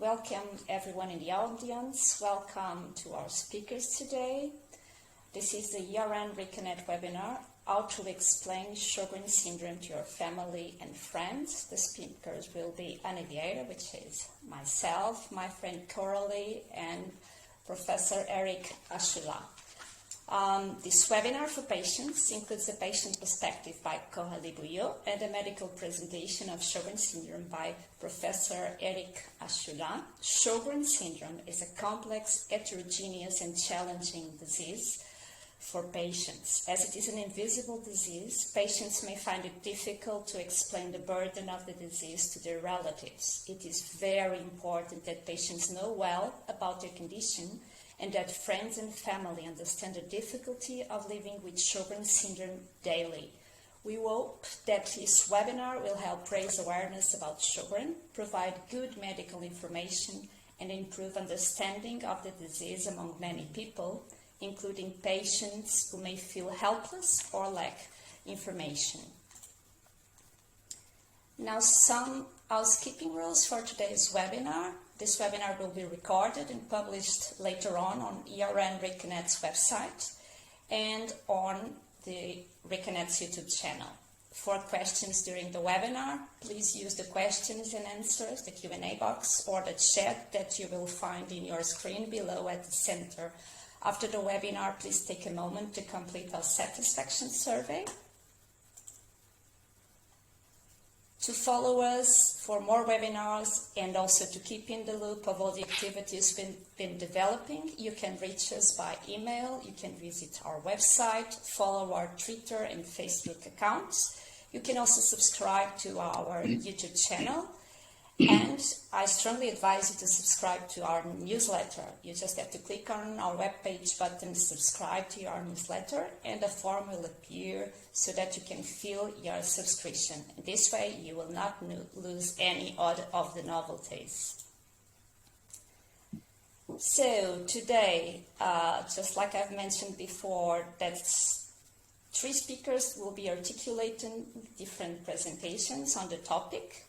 Welcome everyone in the audience. Welcome to our speakers today. This is the ERN ReCONNET webinar, How to Explain Sjogren Syndrome to Your Family and Friends. The speakers will be Vieira, which is myself, my friend Coralie, and Professor Eric Ashula. This webinar for patients includes a patient perspective by Coralie Bouillot and a medical presentation of Sjogren syndrome by Professor Eric Ashula. Sjogren syndrome is a complex, heterogeneous and challenging disease for patients. As it is an invisible disease, patients may find it difficult to explain the burden of the disease to their relatives. It is very important that patients know well about their condition and that friends and family understand the difficulty of living with Sjogren syndrome daily. We hope that this webinar will help raise awareness about Sjogren, provide good medical information, and improve understanding of the disease among many people, including patients who may feel helpless or lack information. Now, some housekeeping rules for today's webinar. This webinar will be recorded and published later on ERN ReCONNET's website and on the ReCONNET's YouTube channel. For questions during the webinar, please use the questions and answers, the Q&A box, or the chat that you will find in your screen below at the center. After the webinar, please take a moment to complete our satisfaction survey. To follow us for more webinars and also to keep in the loop of all the activities we've been developing, you can reach us by email, you can visit our website, follow our Twitter and Facebook accounts. You can also subscribe to our YouTube channel, and I strongly advise you to subscribe to our newsletter. You just have to click on our webpage button, subscribe to our newsletter, and a form will appear so that you can fill your subscription. This way you will not lose any of the novelties. So today, just like I've mentioned before, that's 3 speakers will be articulating different presentations on the topic.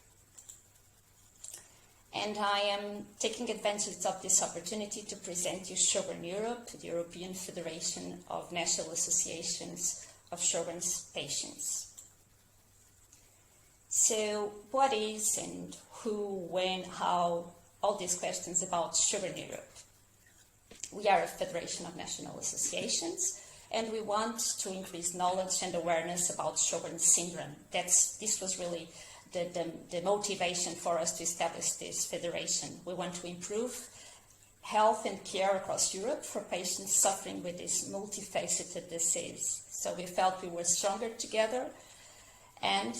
And I am taking advantage of this opportunity to present you Sjögren Europe, the European Federation of National Associations of Sjogren's Patients. So what is and who, when, how, all these questions about Sjögren Europe. We are a federation of national associations, and we want to increase knowledge and awareness about Sjogren syndrome. This was really the motivation for us to establish this federation. We want to improve health and care across Europe for patients suffering with this multifaceted disease. So we felt we were stronger together, and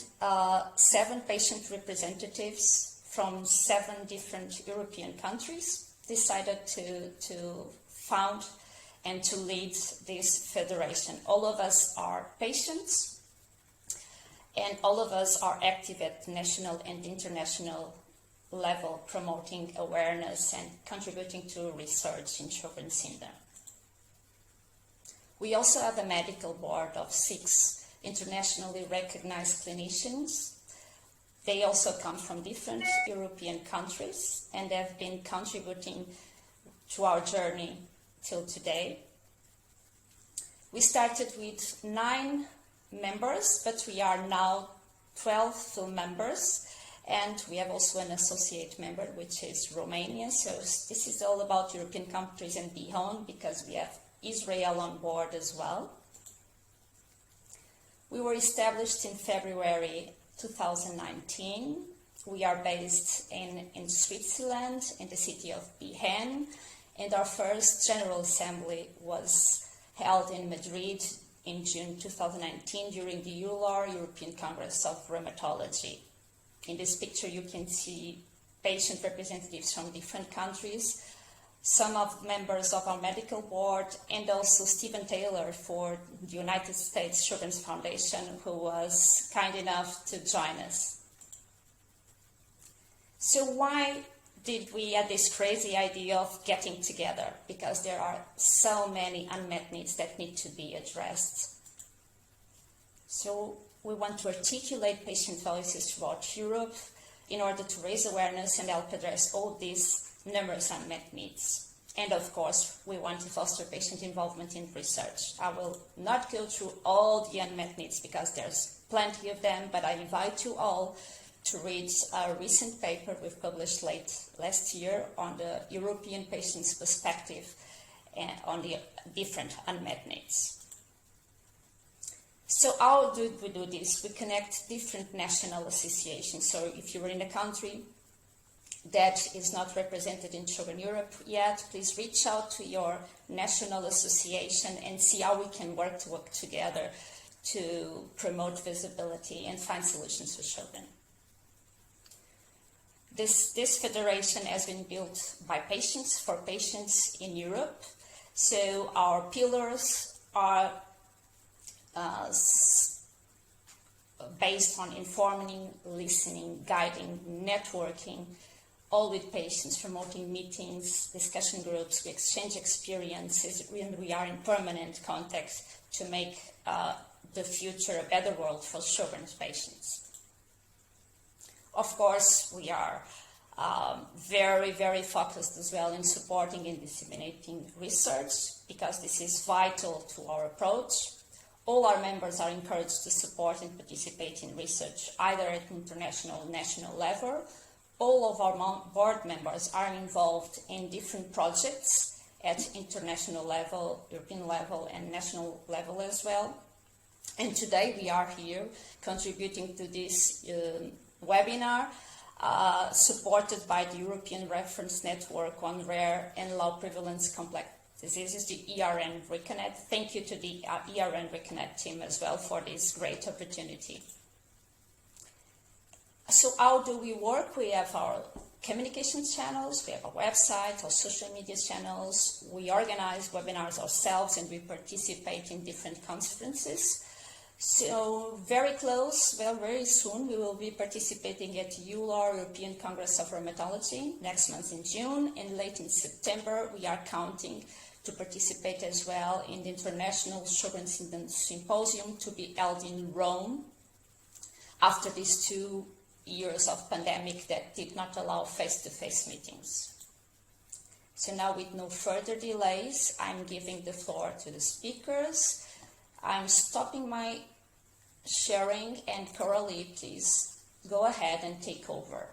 7 patient representatives from 7 different European countries decided to found and to lead this federation. All of us are patients, and all of us are active at national and international level, promoting awareness and contributing to research in Sjogren syndrome. We also have a medical board of 6 internationally recognized clinicians. They also come from different European countries and have been contributing to our journey till today. We started with 9 members, but we are now 12 full members, and we have also an associate member, which is Romania. So this is all about European countries and beyond, because we have Israel on board as well. We were established in February 2019. We are based in Switzerland, in the city of Bihen, and our first General Assembly was held in Madrid in June 2019 during the EULAR European Congress of Rheumatology. In this picture you can see patient representatives from different countries, some of members of our medical board, and also Stephen Taylor for the United States Sjogren's Foundation, who was kind enough to join us. So why did we have this crazy idea of getting together? Because there are so many unmet needs that need to be addressed. So we want to articulate patient voices throughout Europe in order to raise awareness and help address all these numerous unmet needs. And of course, we want to foster patient involvement in research. I will not go through all the unmet needs because there's plenty of them, but I invite you all to read a recent paper we've published late last year on the European patient's perspective and on the different unmet needs. So how do we do this? We connect different national associations. So if you're in a country that is not represented in Sjögren Europe yet, please reach out to your national association and see how we can work together to promote visibility and find solutions for Sjogren. This federation has been built by patients for patients in Europe. So our pillars are based on informing, listening, guiding, networking, all with patients, promoting meetings, discussion groups, we exchange experiences, and we are in permanent contact to make the future a better world for Sjogren's patients. Of course, we are very, very focused as well in supporting and disseminating research because this is vital to our approach. All our members are encouraged to support and participate in research, either at international or national level. All of our board members are involved in different projects at international level, European level, and national level as well. And today we are here contributing to this webinar, supported by the European Reference Network on Rare and Low Prevalence Complex Diseases, the ERN ReCONNET. Thank you to the ERN ReCONNET team as well for this great opportunity. So how do we work? We have our communication channels, we have our website, our social media channels, we organize webinars ourselves, and we participate in different conferences. So very close, well, very soon we will be participating at EULAR European Congress of Rheumatology next month in June, and late in September we are counting to participate as well in the International Sjogren Symposium to be held in Rome after these 2 years of pandemic that did not allow face-to-face meetings. So now, with no further delays, I'm giving the floor to the speakers. I'm stopping my sharing, and Coralie, please go ahead and take over.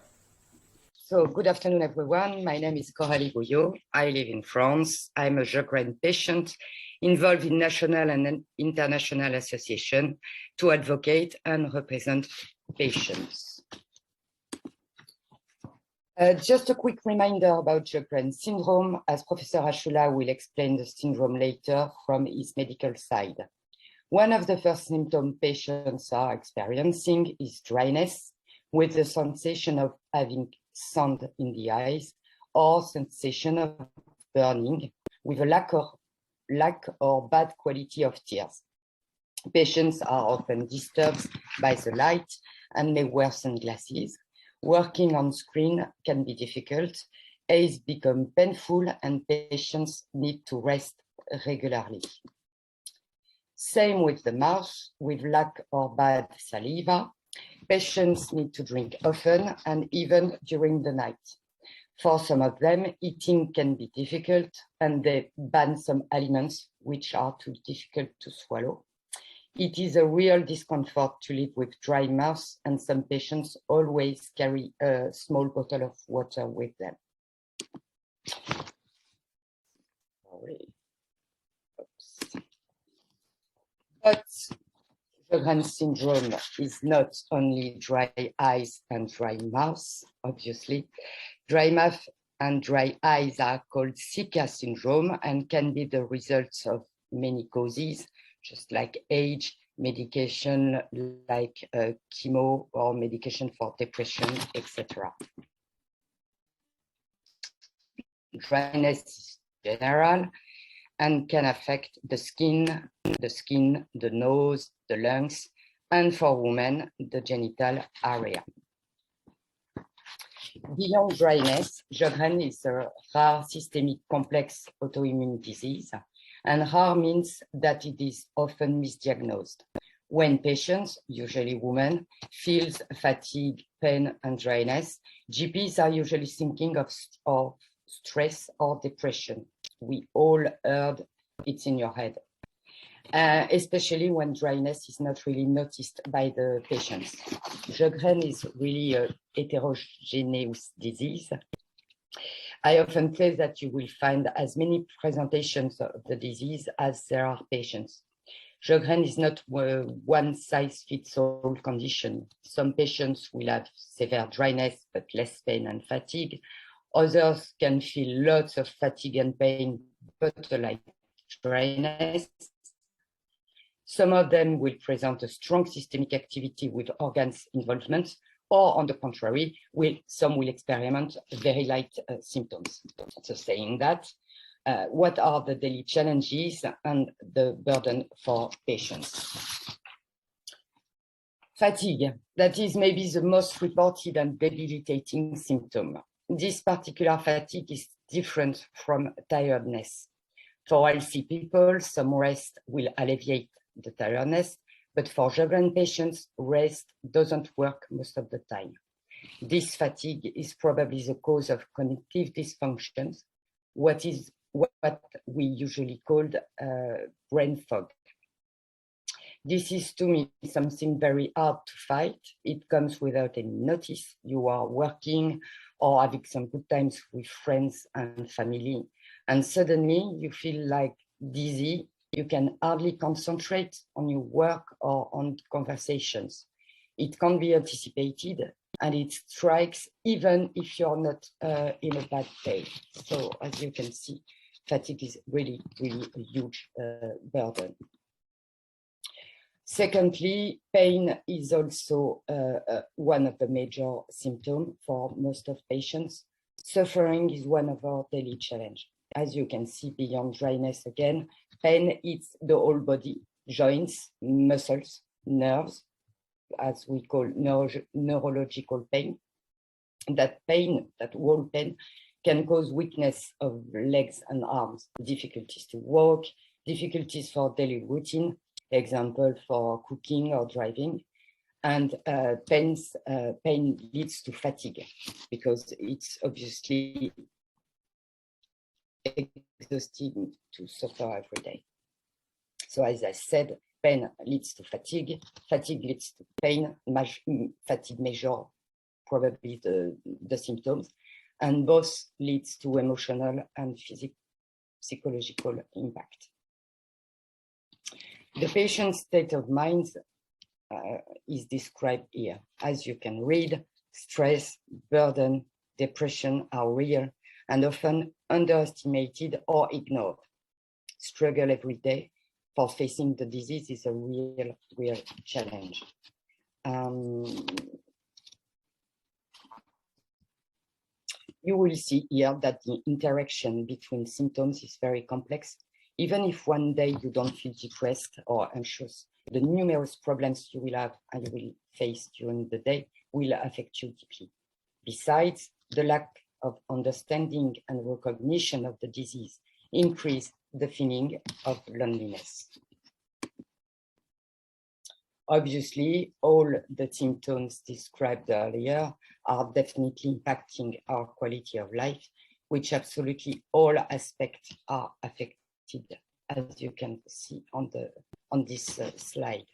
So good afternoon, everyone. My name is Coralie Gouillot. I live in France. I'm a Sjogren patient involved in national and international association to advocate and represent patients. Just a quick reminder about Sjogren syndrome, as Professor Ashula will explain the syndrome later from his medical side. One of the first symptoms patients are experiencing is dryness, with the sensation of having sand in the eyes or sensation of burning, with a lack or bad quality of tears. Patients are often disturbed by the light and may wear sunglasses. Working on screen can be difficult, eyes become painful, and patients need to rest regularly. Same with the mouth, with lack or bad saliva. Patients need to drink often and even during the night. For some of them, eating can be difficult and they ban some aliments which are too difficult to swallow. It is a real discomfort to live with dry mouth, and some patients always carry a small bottle of water with them. But Sjogren syndrome is not only dry eyes and dry mouth, obviously. Dry mouth and dry eyes are called Zika syndrome and can be the results of many causes, just like age, medication like chemo or medication for depression, etc. Dryness is general and can affect the skin, the nose, the lungs, and for women, the genital area. Beyond dryness, Sjogren is a rare systemic complex autoimmune disease, and rare means that it is often misdiagnosed. When patients, usually women, feels fatigue, pain, and dryness, GPs are usually thinking of stress or depression. We all heard it's in your head, especially when dryness is not really noticed by the patients. Sjogren is really a heterogeneous disease. I often say that you will find as many presentations of the disease as there are patients. Sjogren is not a one-size-fits-all condition. Some patients will have severe dryness, but less pain and fatigue. Others can feel lots of fatigue and pain, but light dryness. Some of them will present a strong systemic activity with organs involvement, or on the contrary, some will experiment very light symptoms. So saying that, what are the daily challenges and the burden for patients? Fatigue, that is maybe the most reported and debilitating symptom. This particular fatigue is different from tiredness. For healthy people, some rest will alleviate the tiredness, but for Sjogren patients, rest doesn't work most of the time. This fatigue is probably the cause of cognitive dysfunctions, what we usually called brain fog. This is, to me, something very hard to fight. It comes without any notice. You are working or having some good times with friends and family, and suddenly you feel like dizzy. You can hardly concentrate on your work or on conversations. It can be anticipated, and it strikes even if you're not in a bad day. So as you can see, fatigue is really, really a huge burden. Secondly, pain is also one of the major symptoms for most of patients. Suffering is one of our daily challenges. As you can see, beyond dryness again, pain hits the whole body, joints, muscles, nerves, as we call neurological pain. That pain, that whole pain, can cause weakness of legs and arms, difficulties to walk, difficulties for daily routine, example for cooking or driving, and pain leads to fatigue because it's obviously exhausting to suffer every day. So as I said, pain leads to fatigue, fatigue leads to pain, fatigue measure probably the symptoms, and both leads to emotional and psychological impact. The patient's state of mind is described here. As you can read, stress, burden, depression are real and often underestimated or ignored. Struggle every day for facing the disease is a real challenge. You will see here that the interaction between symptoms is very complex. Even if one day you don't feel depressed or anxious, the numerous problems you will have and you will face during the day will affect you deeply. Besides, the lack of understanding and recognition of the disease increase the feeling of loneliness. Obviously, all the symptoms described earlier are definitely impacting our quality of life, which absolutely all aspects are affected, as you can see on this slide.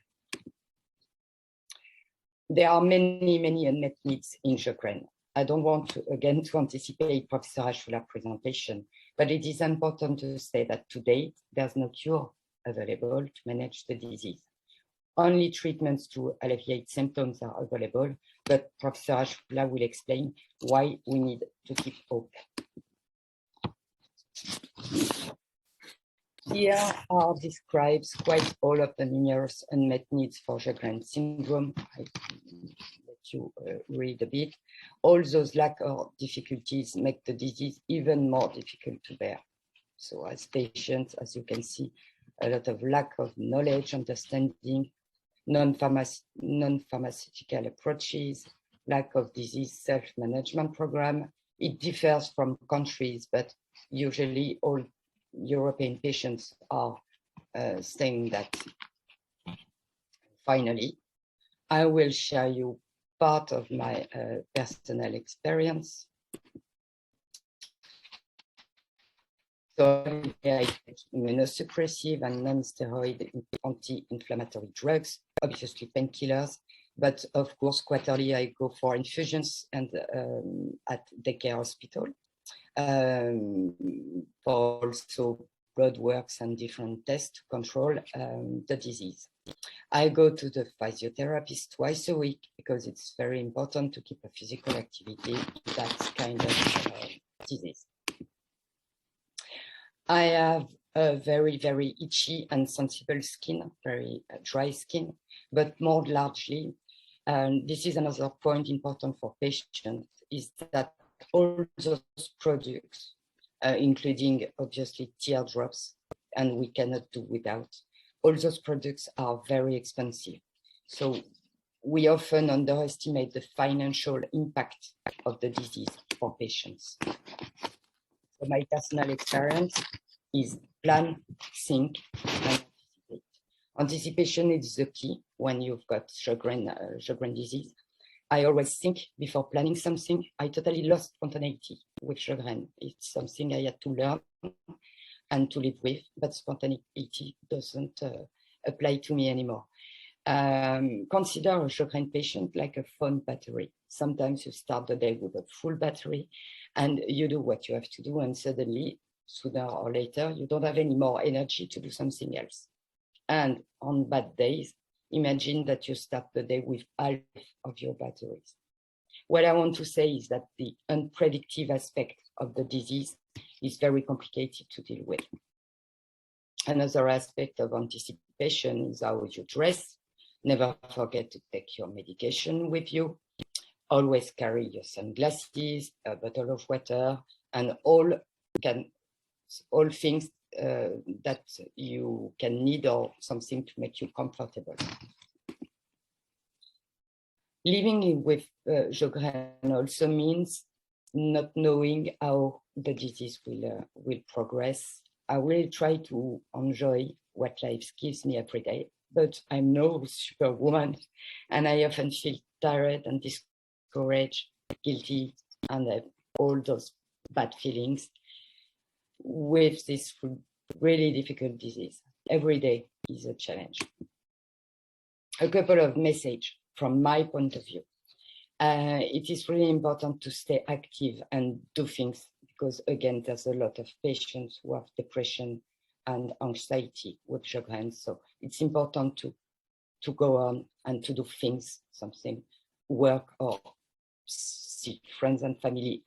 There are many unmet needs in Sjogren. I don't want to anticipate Professor Ashula's presentation, but it is important to say that to date, there's no cure available to manage the disease. Only treatments to alleviate symptoms are available, but Professor Ashula will explain why we need to keep hope. Here are describes quite all of the numerous unmet needs for Sjogren syndrome. I let you read a bit. All those lack or difficulties make the disease even more difficult to bear. So as patients, as you can see, a lot of lack of knowledge, understanding, non-pharmaceutical approaches, lack of disease self-management program. It differs from countries, but usually all European patients are saying that. finally, I will share you part of my personal experience. So I take immunosuppressive and non-steroid anti-inflammatory drugs, obviously painkillers, but of course quarterly I go for infusions and at daycare hospital for also blood works and different tests to control the disease. I go to the physiotherapist twice a week because it's very important to keep a physical activity in that kind of disease. I have a very, very itchy and sensible skin, very dry skin, but more largely, this is another point important for patients, is that all those products, including obviously teardrops, and we cannot do without, all those products are very expensive. So we often underestimate the financial impact of the disease for patients. So my personal experience is plan, think, and anticipate. Anticipation is the key when you've got Sjogren disease. I always think before planning something. I totally lost spontaneity with Sjogren. It's something I had to learn and to live with, but spontaneity doesn't apply to me anymore. Consider a Sjogren patient like a phone battery. Sometimes you start the day with a full battery and you do what you have to do, and suddenly, sooner or later, you don't have any more energy to do something else. And on bad days, imagine that you start the day with half of your batteries. What I want to say is that the unpredictable aspect of the disease is very complicated to deal with. Another aspect of anticipation is how you dress. Never forget to take your medication with you. Always carry your sunglasses, a bottle of water, and all things that you can need or something to make you comfortable. Living with Sjogren also means not knowing how the disease will progress. I will try to enjoy what life gives me every day, but I'm no superwoman, and I often feel tired and discouraged, guilty, and all those bad feelings with this really difficult disease. Every day is a challenge. A couple of messages from my point of view. It is really important to stay active and do things because, again, there's a lot of patients who have depression and anxiety with Sjogren. So it's important to go on and to do things, something, work or see friends and family,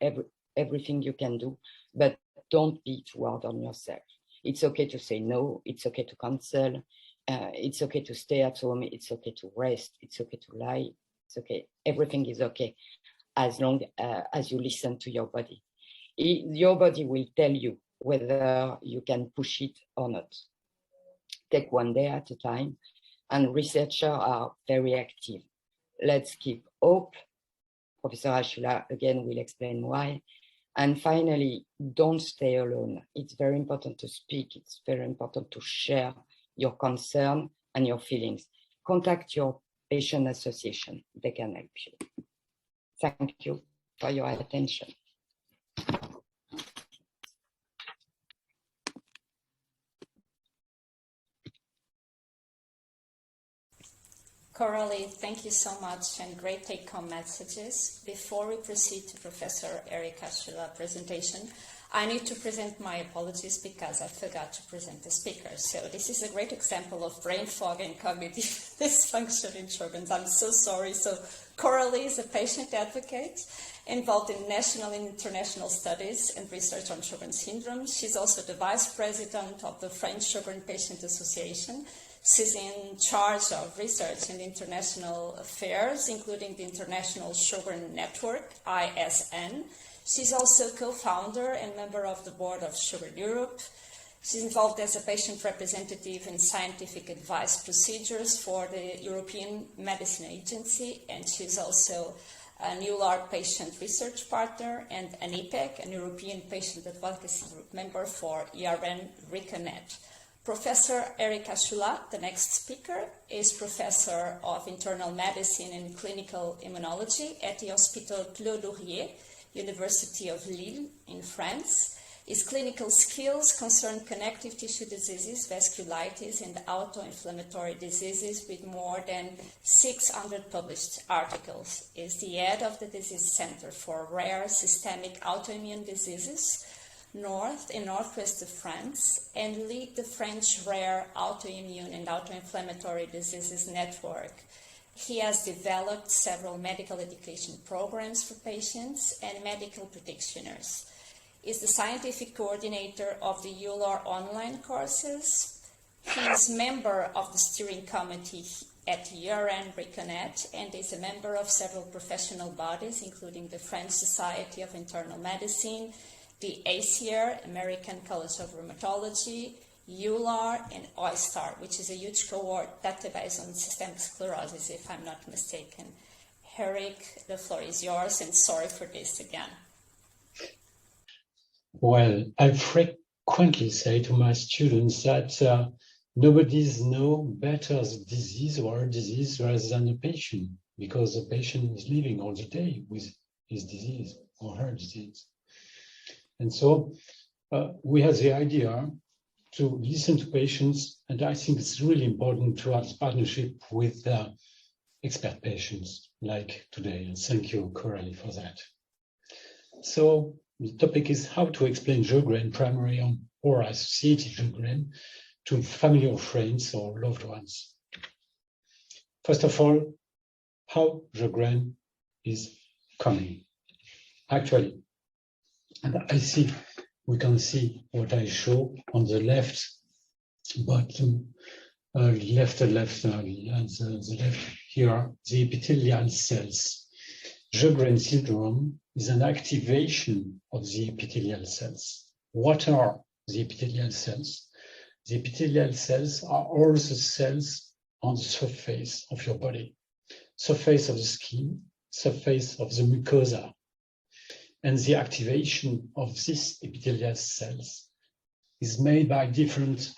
everything you can do, but don't be too hard on yourself. It's okay to say no, it's okay to cancel, it's okay to stay at home, it's okay to rest, it's okay to lie, it's okay, everything is okay as long as you listen to your body. Your body will tell you whether you can push it or not. Take one day at a time, and researchers are very active. Let's keep hope. Professor Ashula again will explain why. And finally, don't stay alone. It's very important to speak. It's very important to share your concern and your feelings. Contact your patient association. They can help you. Thank you for your attention. Coralie, thank you so much, and great take-home messages. Before we proceed to Professor Erika Schula's presentation, I need to present my apologies because I forgot to present the speakers. So this is a great example of brain fog and cognitive dysfunction in Sjogren's. I'm so sorry. So Coralie is a patient advocate involved in national and international studies and research on Sjogren's syndrome. She's also the vice president of the French Sjögren Patient Association. She's in charge of research and international affairs, including the International Sjogren Network, ISN. She's also co-founder and member of the board of Sjögren Europe. She's involved as a patient representative in scientific advice procedures for the European Medicine Agency, and she's also an EULAR Patient Research Partner and an ePAG, an European Patient Advocacy Group member for ERN ReCONNET. Professor Erika Schula, the next speaker, is Professor of Internal Medicine and Clinical Immunology at the Hospital Claude Laurier, University of Lille in France. His clinical skills concern connective tissue diseases, vasculitis, and autoinflammatory diseases with more than 600 published articles. He is the head of the Disease Center for Rare Systemic Autoimmune Diseases, North and Northwest of France, and lead the French Rare Autoimmune and Autoinflammatory Diseases Network. He has developed several medical education programs for patients and medical practitioners. He is the scientific coordinator of the EULAR online courses. He is member of the steering committee at ERN ReCONNET and is a member of several professional bodies, including the French Society of Internal Medicine, the ACR, American College of Rheumatology, EULAR, and OISTAR, which is a huge cohort database on systemic sclerosis, if I'm not mistaken. Eric, the floor is yours, and sorry for this again. Well, I frequently say to my students that nobody's know better the disease or a disease rather than the patient, because the patient is living all the day with his disease or her disease. And so we have the idea to listen to patients, and I think it's really important to have a partnership with expert patients like today, and thank you, Coralie, for that. So the topic is how to explain Sjogren, primary or associated Sjogren, to family or friends or loved ones. First of all, how Sjogren is coming. Actually, and we can see what I show on the left bottom, the left here, the epithelial cells. Sjögren syndrome is an activation of the epithelial cells. What are the epithelial cells? The epithelial cells are all the cells on the surface of your body, surface of the skin, surface of the mucosa. And the activation of these epithelial cells is made by different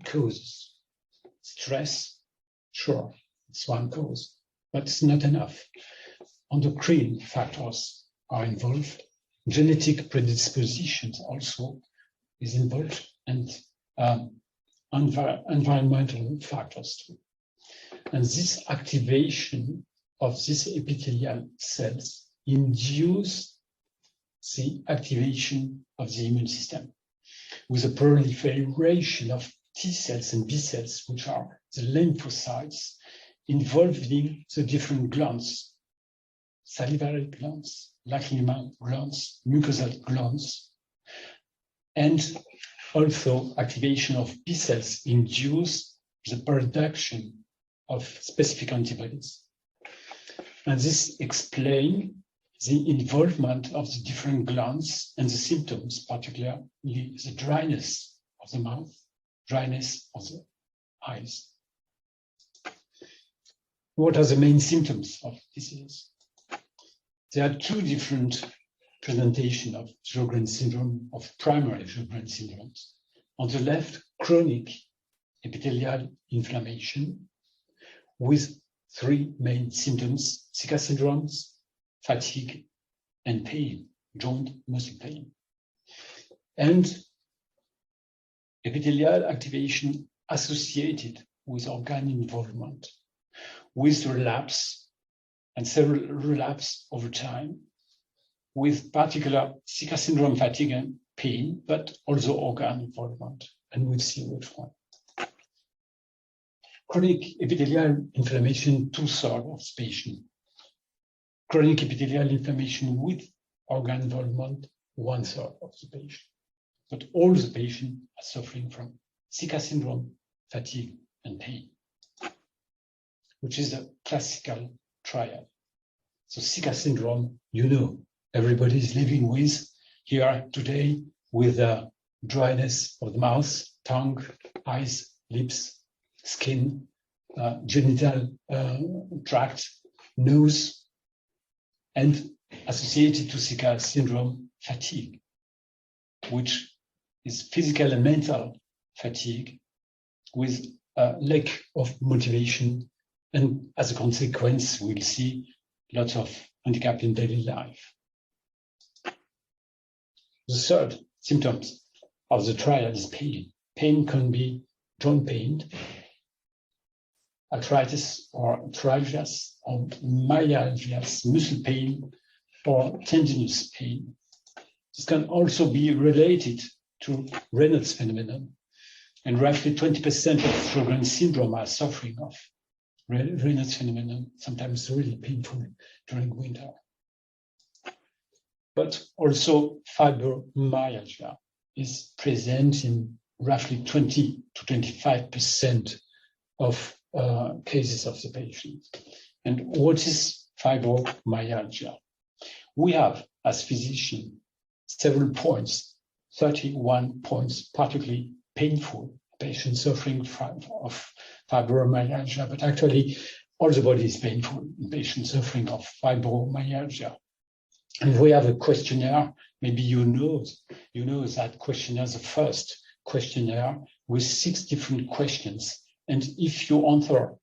causes. Stress, sure, it's one cause, but it's not enough. Endocrine factors are involved. Genetic predispositions also is involved, and environmental factors too. And this activation of these epithelial cells induce the activation of the immune system with a proliferation of T cells and B cells, which are the lymphocytes involving the different glands, salivary glands, lacrimal glands, mucosal glands, and also activation of B cells induce the production of specific antibodies. And this explains the involvement of the different glands and the symptoms, particularly the dryness of the mouth, dryness of the eyes. What are the main symptoms of disease? There are two different presentations of Sjögren syndrome, of primary Sjögren syndrome. On the left, chronic epithelial inflammation with three main symptoms: Zika syndromes, fatigue, and pain, joint muscle pain. And epithelial activation associated with organ involvement, with relapse and several relapse over time, with particular Zika syndrome, fatigue, and pain, but also organ involvement. And we'll see which one. Chronic epithelial inflammation, 2/3 of the patient. Chronic epithelial inflammation with organ involvement, 1/3 of the patient. But all the patients are suffering from Zika syndrome, fatigue, and pain, which is a classical triad. So Zika syndrome, everybody is living with here today with a dryness of the mouth, tongue, eyes, lips, skin, genital tract, nose, and associated to Zika syndrome, fatigue, which is physical and mental fatigue with a lack of motivation. And as a consequence, we'll see lots of handicap in daily life. The third symptoms of the triad is pain. Pain can be joint pain, arthritis or arthralgias, or myalgias, muscle pain, or tendinous pain. This can also be related to Raynaud's phenomenon. And roughly 20% of Sjogren syndrome are suffering of Raynaud's phenomenon, sometimes really painful during winter. But also fibromyalgia is present in roughly 20 to 25% of cases of the patient. And what is fibromyalgia? We have, as physicians, several points, 31 points, particularly painful patients suffering of fibromyalgia, but actually all the body is painful in patients suffering of fibromyalgia. And we have a questionnaire, maybe you know that questionnaire, the first questionnaire with 6 different questions. And if you answer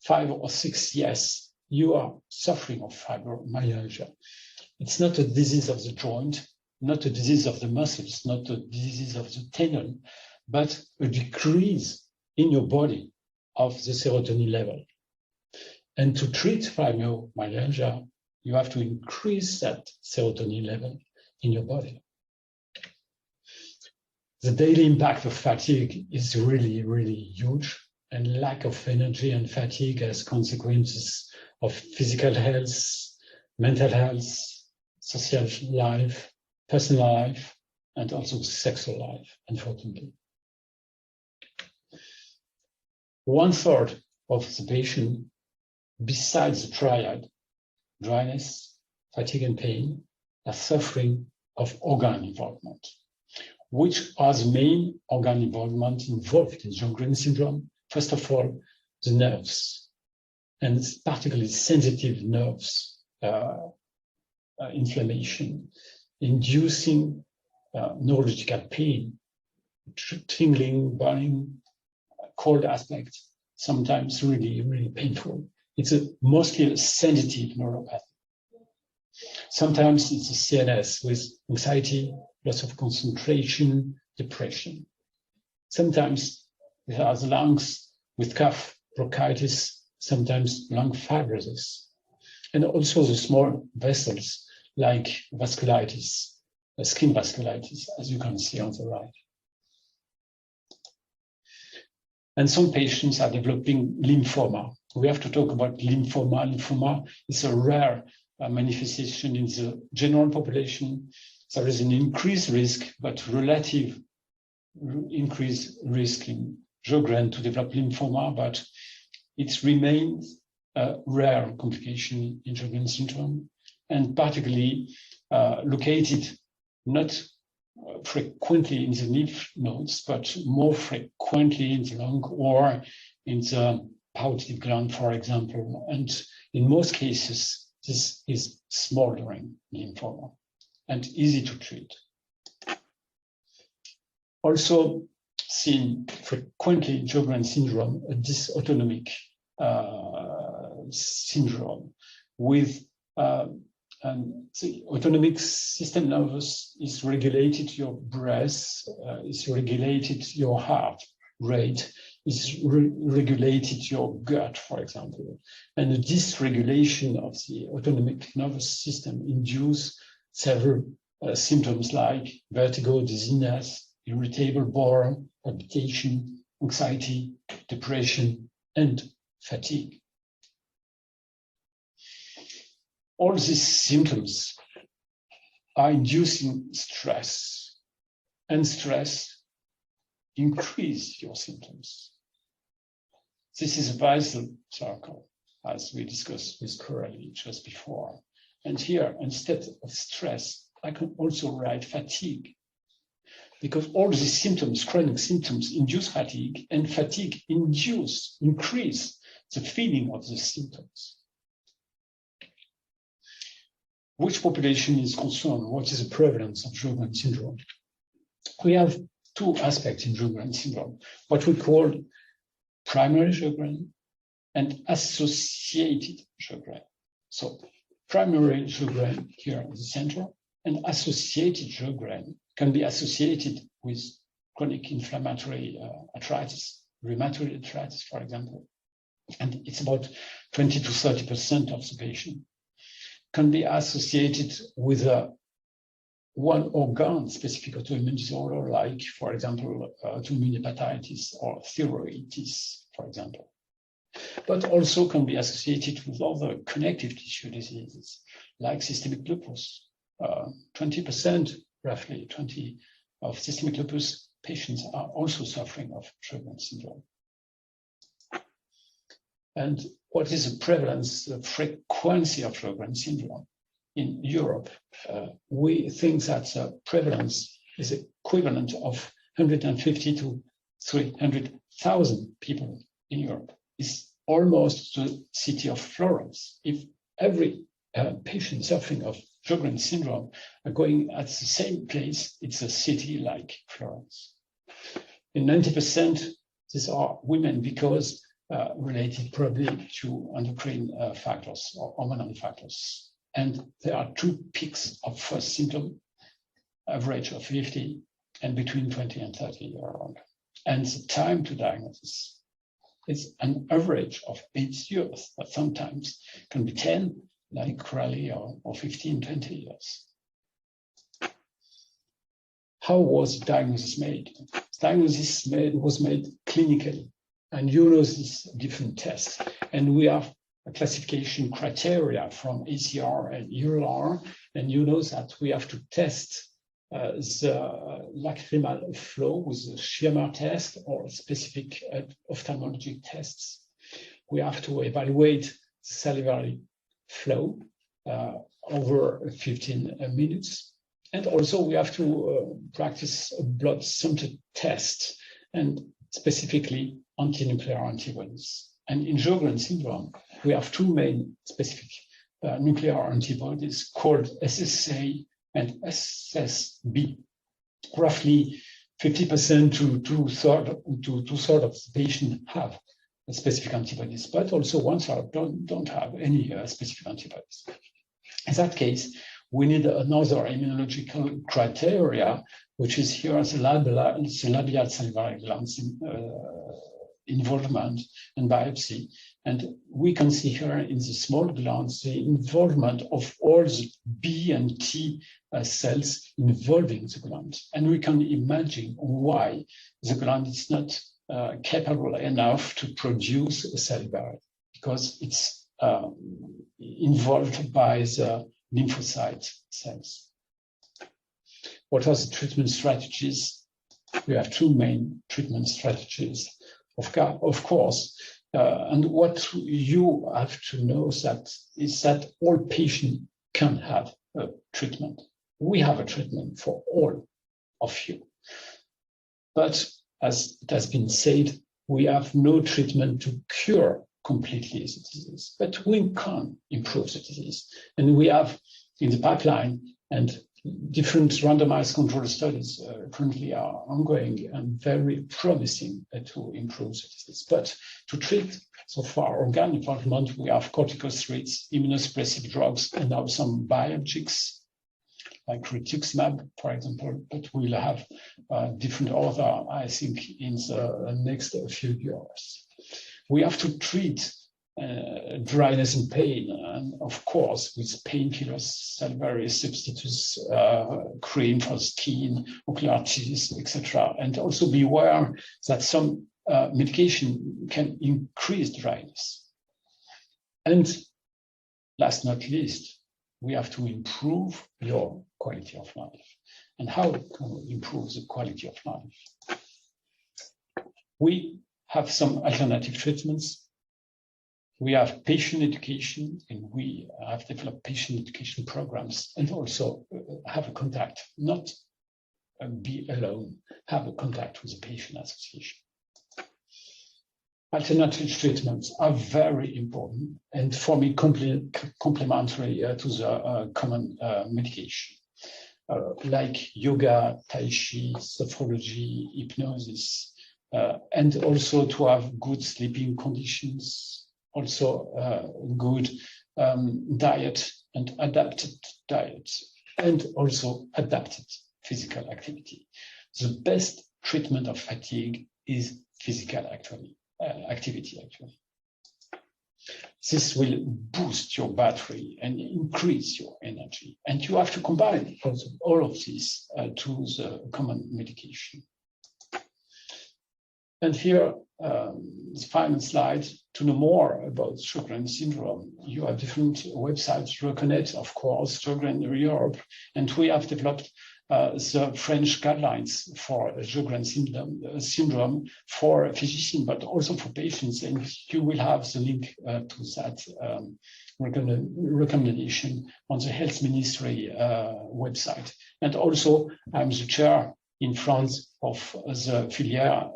5 or 6 yes, you are suffering of fibromyalgia. It's not a disease of the joint, not a disease of the muscles, not a disease of the tendon, but a decrease in your body of the serotonin level. And to treat fibromyalgia, you have to increase that serotonin level in your body. The daily impact of fatigue is really, really huge, and lack of energy and fatigue has consequences of physical health, mental health, social life, personal life, and also sexual life, unfortunately. 1/3 of the patient, besides the triad, dryness, fatigue, and pain, are suffering of organ involvement. Which are the main organ involvement involved in Sjogren syndrome? First of all, the nerves, and particularly sensitive nerves, inflammation, inducing neurological pain, tingling, burning, cold aspect, sometimes really, really painful. It's mostly a sensitive neuropathy. Sometimes it's a CNS with anxiety, loss of concentration, depression. Sometimes there are the lungs with cough, bronchitis, sometimes lung fibrosis, and also the small vessels like vasculitis, skin vasculitis, as you can see on the right. And some patients are developing lymphoma. We have to talk about lymphoma. Lymphoma is a rare manifestation in the general population. There is an increased risk, but relative increased risk in Sjogren to develop lymphoma, but it remains a rare complication in Sjogren syndrome, and particularly located not frequently in the lymph nodes, but more frequently in the lung or in the poutive gland, for example. And in most cases, this is smoldering lymphoma and easy to treat. Also seen frequently in Sjogren syndrome, a dysautonomic syndrome with the autonomic system nervous is regulated your breath, is regulated your heart rate, is regulated your gut, for example. And the dysregulation of the autonomic nervous system induce several symptoms like vertigo, dizziness, irritable bowel, palpitation, anxiety, depression, and fatigue. All these symptoms are inducing stress, and stress increases your symptoms. This is a visual circle, as we discussed with Coralie just before. And here, instead of stress, I can also write fatigue, because all these symptoms, chronic symptoms, induce fatigue, and fatigue increase the feeling of the symptoms. Which population is concerned? What is the prevalence of Sjogren syndrome? We have two aspects in Sjogren syndrome, what we call primary Sjogren and associated Sjogren. So primary Sjogren here in the center, and associated Sjogren can be associated with chronic inflammatory arthritis, rheumatoid arthritis, for example. And it's about 20 to 30% of the patient. Can be associated with one organ specific autoimmune disorder, like, for example, autoimmune hepatitis or thyroiditis, for example. But also can be associated with other connective tissue diseases, like systemic lupus. 20%, roughly 20 of systemic lupus patients are also suffering of Sjogren syndrome. And what is the prevalence, the frequency of Sjogren syndrome? In Europe, we think that the prevalence is equivalent of 150 to 300,000 people in Europe. It's almost the city of Florence. If every patient suffering of Sjogren syndrome are going at the same place, it's a city like Florence. In 90%, these are women because related probably to endocrine factors or hormonal factors. And there are two peaks of first symptom, average of 50 and between 20 and 30 years old. And the time to diagnosis is an average of 8 years, but sometimes can be 10, like Raleigh, or 15, 20 years. How was diagnosis made? Diagnosis was made clinically, and you know these different tests. And we have a classification criteria from ACR and EULAR, and you know that we have to test the lacrimal flow with a Schirmer test or specific ophthalmologic tests. We have to evaluate the salivary flow over 15 minutes. And also we have to practice a blood sample test, and specifically anti-nuclear antibodies. And in Sjogren syndrome, we have two main specific nuclear antibodies called SSA and SSB. Roughly 50% to two-thirds of the patient have specific antibodies, but also 1/3 don't have any specific antibodies. In that case, we need another immunological criteria, which is here as the labial salivary glands involvement and biopsy. And we can see here in the small glands the involvement of all the B and T cells involving the gland. And we can imagine why the gland is not capable enough to produce a salivary, because it's involved by the lymphocyte cells. What are the treatment strategies? We have two main treatment strategies, of course. And what you have to know is that all patients can have a treatment. We have a treatment for all of you. But as it has been said, we have no treatment to cure completely the disease, but we can improve the disease. And we have in the pipeline, and different randomized control studies currently are ongoing and very promising to improve the disease. But to treat, so far, organ involvement, we have corticosteroids, immunosuppressive drugs, and now some biologics, like rituximab, for example, but we'll have different other, I think, in the next few years. We have to treat dryness and pain, and of course, with painkillers, salivary substitutes, cream for skin, ocular tears, etc. And also be aware that some medication can increase dryness. And last but not least, we have to improve your quality of life. And how can we improve the quality of life? We have some alternative treatments. We have patient education, and we have developed patient education programs, and also have a contact, not be alone, have a contact with the patient association. Alternative treatments are very important, and for me, complementary to the common medication. like yoga, tai chi, sophrology, hypnosis, and also to have good sleeping conditions, also good diet and adapted diet, and also adapted physical activity. The best treatment of fatigue is physical activity. This will boost your battery and increase your energy. And you have to combine all of this to the common medication. And here, the final slide, to know more about Sjögren syndrome, you have different websites, ReCONNET, of course, Sjögren Europe, and we have developed the French guidelines for Sjögren syndrome for physicians, but also for patients. And you will have the link to that recommendation on the Health Ministry website. And also, I'm the chair in France of the Vieira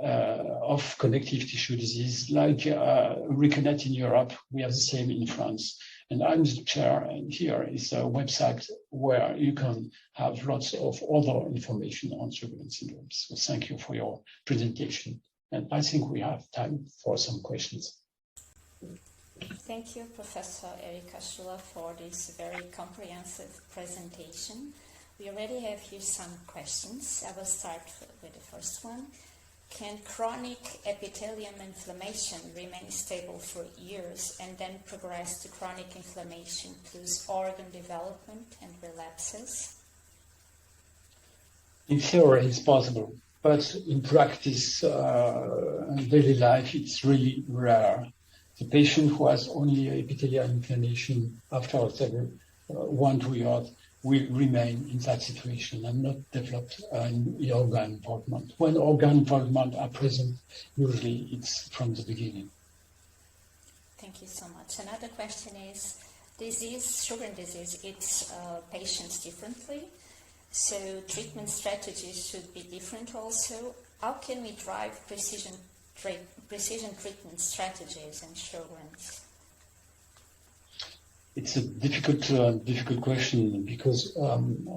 of connective tissue disease, like ReCONNET in Europe. We have the same in France. And I'm the chair, and here is a website where you can have lots of other information on Sjögren syndrome. So thank you for your presentation. And I think we have time for some questions. Thank you, Professor Erika Schuler, for this very comprehensive presentation. We already have here some questions. I will start with the first one. Can chronic epithelium inflammation remain stable for years and then progress to chronic inflammation plus organ development and relapses? In theory, it's possible, but in practice, in daily life, it's really rare. The patient who has only epithelial inflammation after several 1-2 years will remain in that situation and not develop organ involvement. When organ involvement are present, usually it's from the beginning. Thank you so much. Another question is, Sjogren disease, it's patients differently, so treatment strategies should be different also. How can we drive precision treatment strategies in Sjogren's? It's a difficult question because,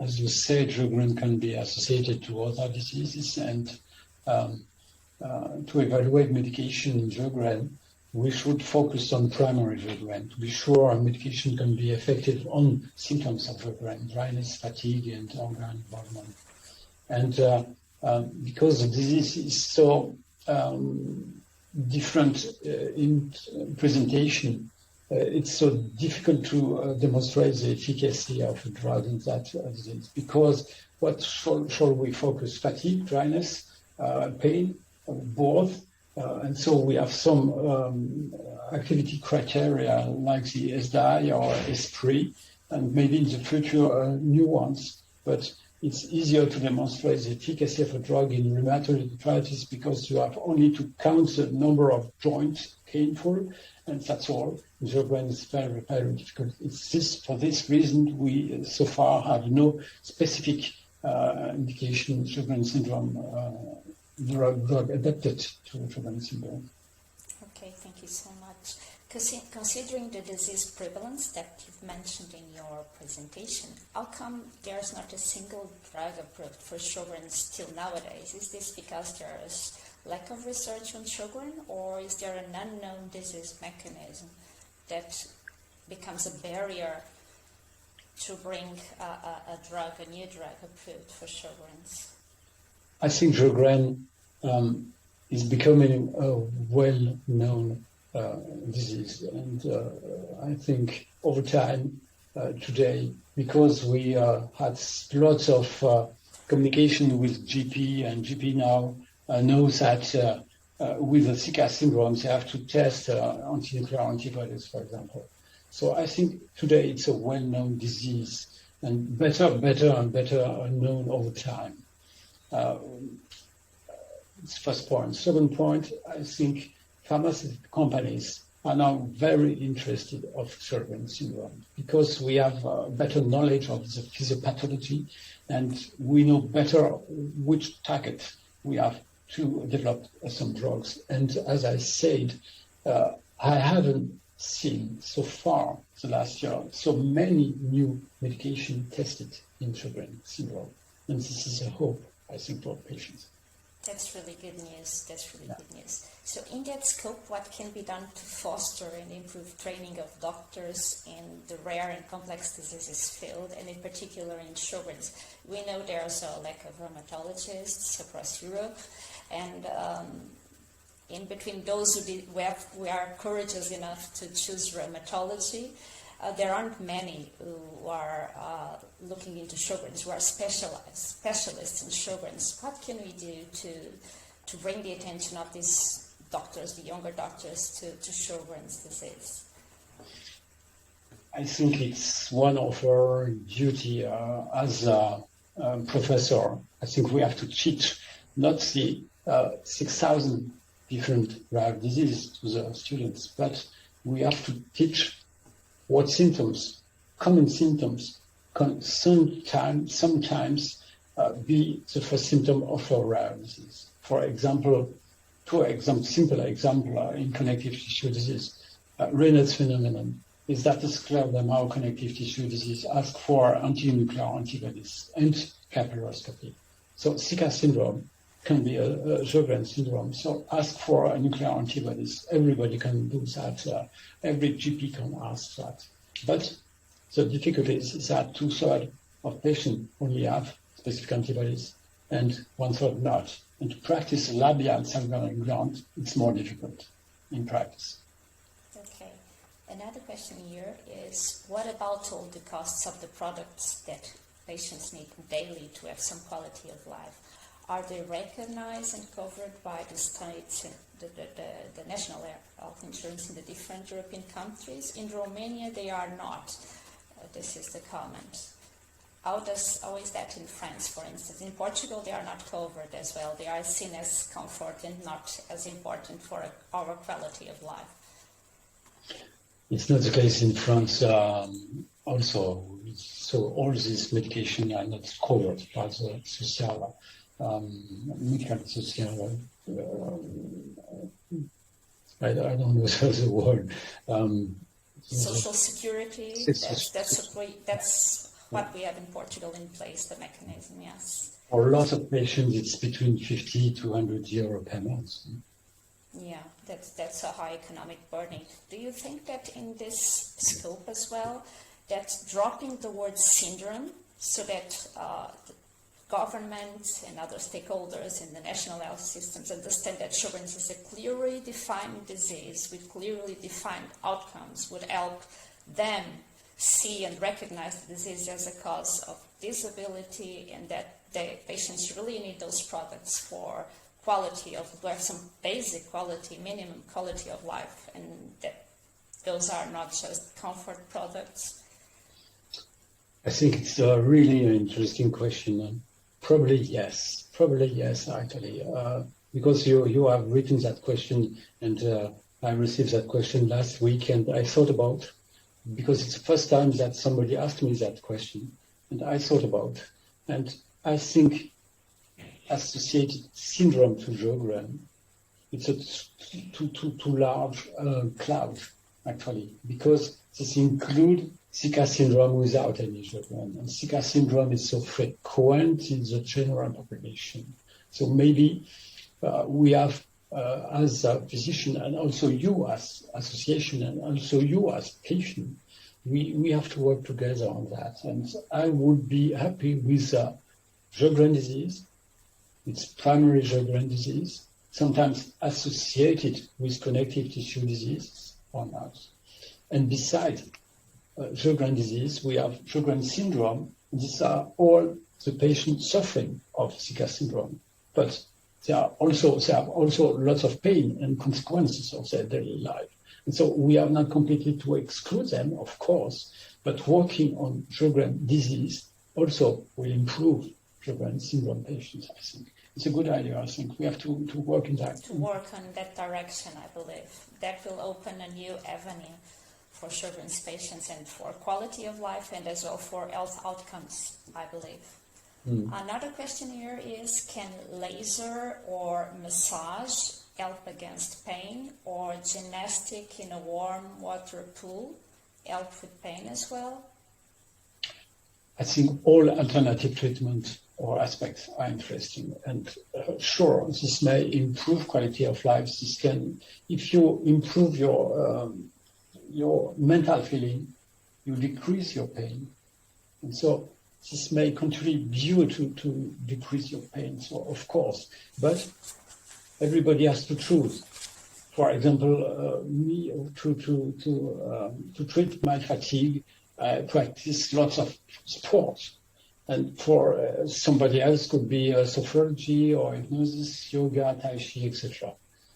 as you said, Sjogren can be associated to other diseases, and to evaluate medication in Sjogren, we should focus on primary Sjogren to be sure our medication can be effective on symptoms of Sjogren, dryness, fatigue, and organ involvement. And because the disease is so different in presentation, it's so difficult to demonstrate the efficacy of a drug in that disease. Because what shall we focus? Fatigue, dryness, pain, both. And so we have some activity criteria like the SDI or S3, and maybe in the future new ones. But it's easier to demonstrate the efficacy of a drug in rheumatoid arthritis because you have only to count the number of joints painful, and that's all. Sjogren is very, very difficult. For this reason, we so far have no specific indication of Sjogren syndrome drug adapted to Sjogren syndrome. Okay, thank you so much. Considering the disease prevalence that you've mentioned in your presentation, how come there's not a single drug approved for Sjogren still nowadays? Is this because there is lack of research on Sjogren, or is there an unknown disease mechanism that becomes a barrier to bring a new drug approved for Sjogren's? I think Sjogren is becoming a well-known disease, and I think over time today, because we had lots of communication with GP, and GP now knows that with the Zika syndrome they have to test anti-nuclear antibodies, for example. So I think today it's a well-known disease and better and better known over time. It's first point. Second point, I think pharmaceutical companies are now very interested of Sjögren syndrome because we have better knowledge of the physiopathology, and we know better which target we have to develop some drugs. And as I said, I haven't seen so far the last year so many new medication tested in Sjögren syndrome. And this is a hope, I think, for patients. That's really good news. That's really good news. So in that scope, what can be done to foster and improve training of doctors in the rare and complex diseases field, and in particular in Sjogren's? We know there's a lack of rheumatologists across Europe, and in between those who are courageous enough to choose rheumatology, there aren't many who are looking into Sjogren's, who are specialists in Sjogren's. What can we do to bring the attention of these doctors, the younger doctors, to Sjogren's disease? I think it's one of our duty as a professor. I think we have to teach not the 6,000 different rare diseases to the students, but we have to teach what symptoms, common symptoms, can sometimes be the first symptom of a rare disease. For example, simple example in connective tissue disease, Raynaud's phenomenon is that a scleroderma connective tissue disease asks for anti-nuclear antibodies and capillaroscopy. So Zika syndrome can be a Sjögren syndrome. So ask for nuclear antibodies. Everybody can do that. Every GP can ask that. But the difficulty is that 2/3 of patients only have specific antibodies and 1/3 not. And to practice labial cellular implant, it's more difficult in practice. Okay. Another question here is, what about all the costs of the products that patients need daily to have some quality of life? Are they recognized and covered by the states, the national health insurance in the different European countries? In Romania, they are not. This is the comment. How is that in France, for instance? In Portugal, they are not covered as well. They are seen as comfort and not as important for our quality of life. It's not the case in France also. So all these medications are not covered by the social medical social. I don't know the word. Social security. That's what we have in Portugal in place. The mechanism, yes. For a lot of patients, it's between 50 to 100 euro per month. Yeah, that's a high economic burden. Do you think that in this scope as well, that dropping the word syndrome, so that government and other stakeholders in the national health systems understand that Sjogren's is a clearly defined disease with clearly defined outcomes, would help them see and recognize the disease as a cause of disability, and that the patients really need those products for quality of, to have some basic quality, minimum quality of life, and that those are not just comfort products? I think it's a really interesting question. Probably yes, actually, because you have written that question, and I received that question last week, and I thought about, because it's the first time that somebody asked me that question, and I thought about, and I think associated syndrome to Sjogren, it's a too large cloud, actually, because this includes Zika syndrome without any Sjogren. And Zika syndrome is so frequent in the general population. So maybe we have, as a physician, and also you as association, and also you as patient, we have to work together on that. And I would be happy with Sjogren disease. It's primary Sjogren disease, sometimes associated with connective tissue disease or not. And besides Sjogren disease, we have Sjogren syndrome. These are all the patients suffering of Zika syndrome, but they have also lots of pain and consequences of their daily life. And so we are not completely to exclude them, of course, but working on Sjogren disease also will improve Sjogren syndrome patients, I think. It's a good idea, I think. We have to work in that. To work on that direction, I believe. That will open a new avenue for Sjogren's patients and for quality of life, and as well for health outcomes, I believe. Another question here is, can laser or massage help against pain, or gymnastic in a warm water pool help with pain as well? I think all alternative treatment or aspects are interesting, and sure, this may improve quality of life. This can, if you improve your mental feeling, you decrease your pain, and so this may contribute to decrease your pain. So of course, but everybody has to choose. For example, me to treat my fatigue, I practice lots of sports. And for somebody else could be sophrology or hypnosis, yoga, tai chi, etc.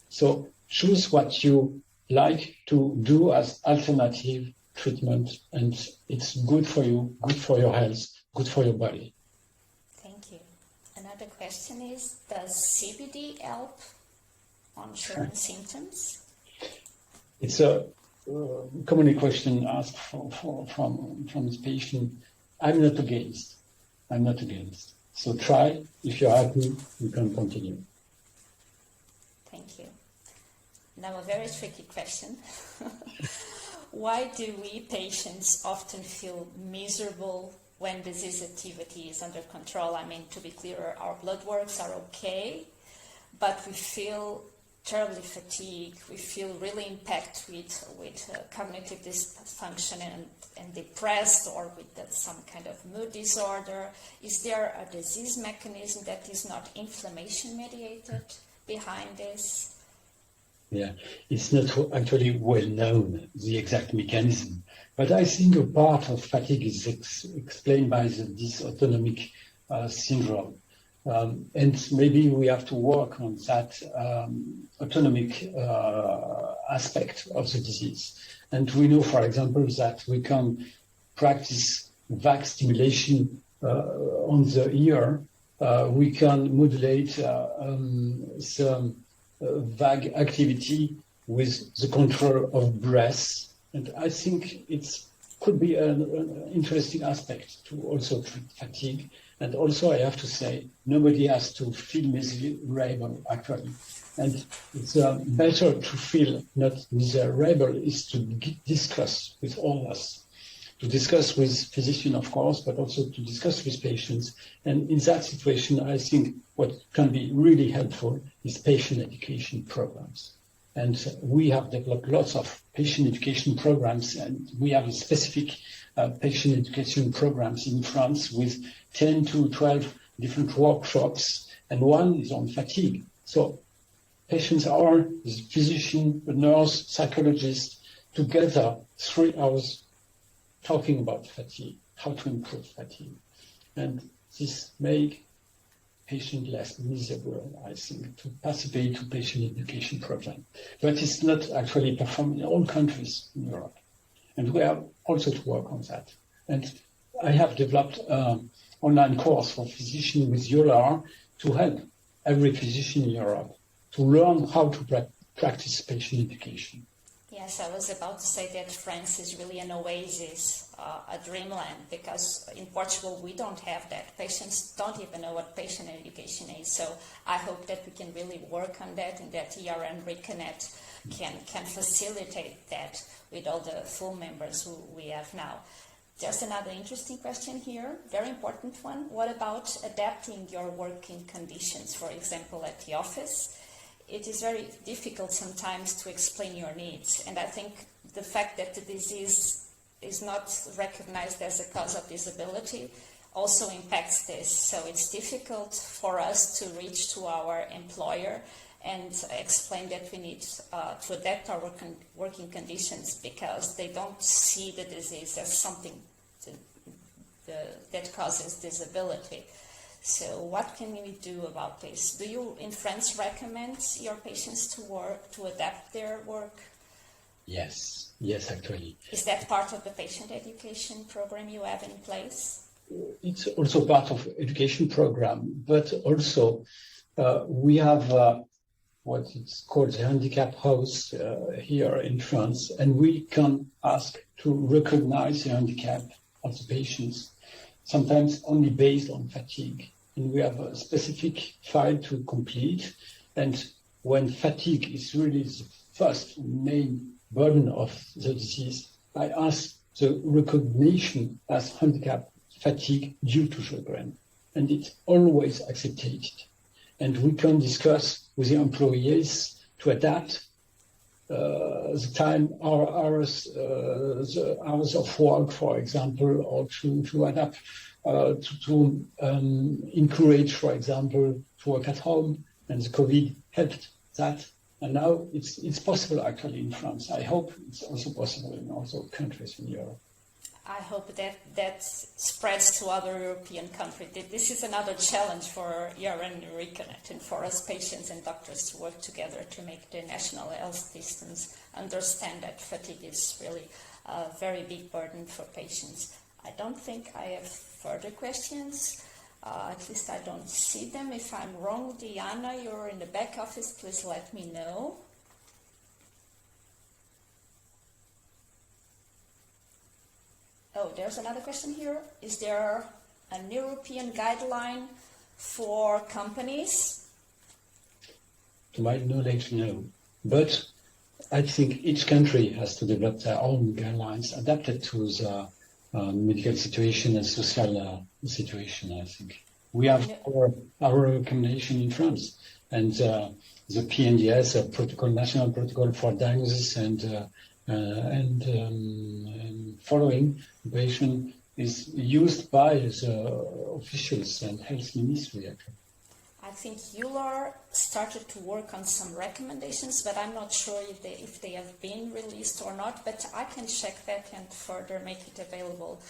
So choose what you like to do as alternative treatment, and it's good for you, good for your health, good for your body. Thank you. Another question is, does CBD help on Sjogren symptoms? It's a common question asked from this patient. I'm not against. So try. If you're happy, you can continue. Thank you. Now a very tricky question. Why do we patients often feel miserable when disease activity is under control? I mean, to be clear, our blood works are okay, but we feel terribly fatigued. We feel really impacted with cognitive dysfunction and depressed, or with some kind of mood disorder. Is there a disease mechanism that is not inflammation mediated behind this? Yeah, it's not actually well known, the exact mechanism, but I think a part of fatigue is explained by this autonomic syndrome. And maybe we have to work on that autonomic aspect of the disease. And we know, for example, that we can practice vague stimulation on the ear. We can modulate some vague activity with the control of breath. And I think it could be an interesting aspect to also treat fatigue. And also, I have to say, nobody has to feel miserable, actually. And it's better to feel not miserable is to discuss with all of us, to discuss with physicians, of course, but also to discuss with patients. And in that situation, I think what can be really helpful is patient education programs. And we have developed lots of patient education programs, and we have a specific patient education programs in France with 10 to 12 different workshops, and one is on fatigue. So patients are the physician, the nurse, psychologist, together 3 hours talking about fatigue, how to improve fatigue. And this make patient less miserable, I think, to participate to patient education program. But it's not actually performed in all countries in Europe. And we have also to work on that. And I have developed an online course for physicians with EULAR to help every physician in Europe to learn how to practice patient education. Yes, I was about to say that France is really an oasis, a dreamland, because in Portugal we don't have that. Patients don't even know what patient education is. So I hope that we can really work on that, and that ERN ReCONNET can facilitate that with all the full members who we have now. Just another interesting question here, very important one. What about adapting your working conditions, for example, at the office? It is very difficult sometimes to explain your needs. And I think the fact that the disease is not recognized as a cause of disability also impacts this. So it's difficult for us to reach to our employer and explain that we need to adapt our working conditions, because they don't see the disease as something that causes disability. So what can we do about this? Do you in France recommend your patients to adapt their work? Yes, actually. Is that part of the patient education program you have in place? It's also part of education program, but also we have what it's called the handicap house here in France, and we can ask to recognize the handicap of the patients, sometimes only based on fatigue. And we have a specific file to complete. And when fatigue is really the first main burden of the disease, I ask the recognition as handicap fatigue due to Sjogren, and it's always accepted. And we can discuss with the employees to adapt the time, the hours of work, for example, or to adapt, to encourage, for example, to work at home. And the COVID helped that. And now it's possible actually in France. I hope it's also possible in other countries in Europe. I hope that spreads to other European countries. This is another challenge for ERN ReCONNET and for us patients and doctors to work together to make the national health systems understand that fatigue is really a very big burden for patients. I don't think I have further questions. At least I don't see them. If I'm wrong, Diana, you're in the back office. Please let me know. Oh, there's another question here. Is there an European guideline for companies? To my knowledge, no. But I think each country has to develop their own guidelines adapted to the medical situation and social situation, I think. We have our recommendation in France, and the PNDS, a protocol, national protocol for diagnosis and following the patient, is used by the officials and health ministry, actually. I think EULAR started to work on some recommendations, but I'm not sure if they have been released or not, but I can check that and further make it available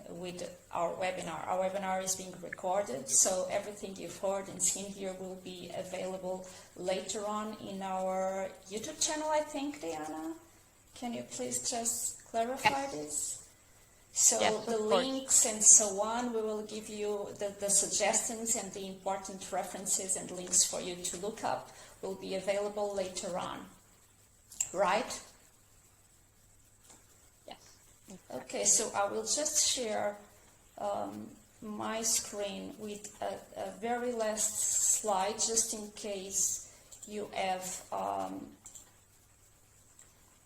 with our webinar. Our webinar is being recorded, so everything you've heard and seen here will be available later on in our YouTube channel, I think, Diana. Can you please just clarify this? So yes, the links and so on, we will give you the suggestions and the important references and links for you to look up will be available later on, right? Yes. Okay, so I will just share my screen with a very last slide, just in case you have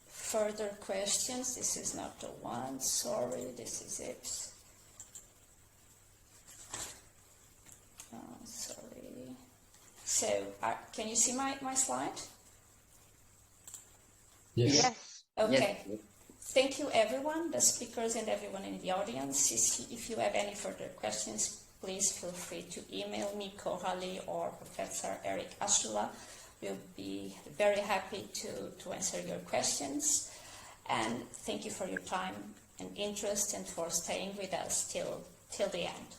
further questions. This is not the one, sorry, this is it. Sorry. So, can you see my slide? Yes. Yes. Okay. Yes. Thank you, everyone, the speakers and everyone in the audience. If you have any further questions, please feel free to email me, Coralie, or Professor Eric Ashula. We'll be very happy to answer your questions. And thank you for your time and interest and for staying with us till the end.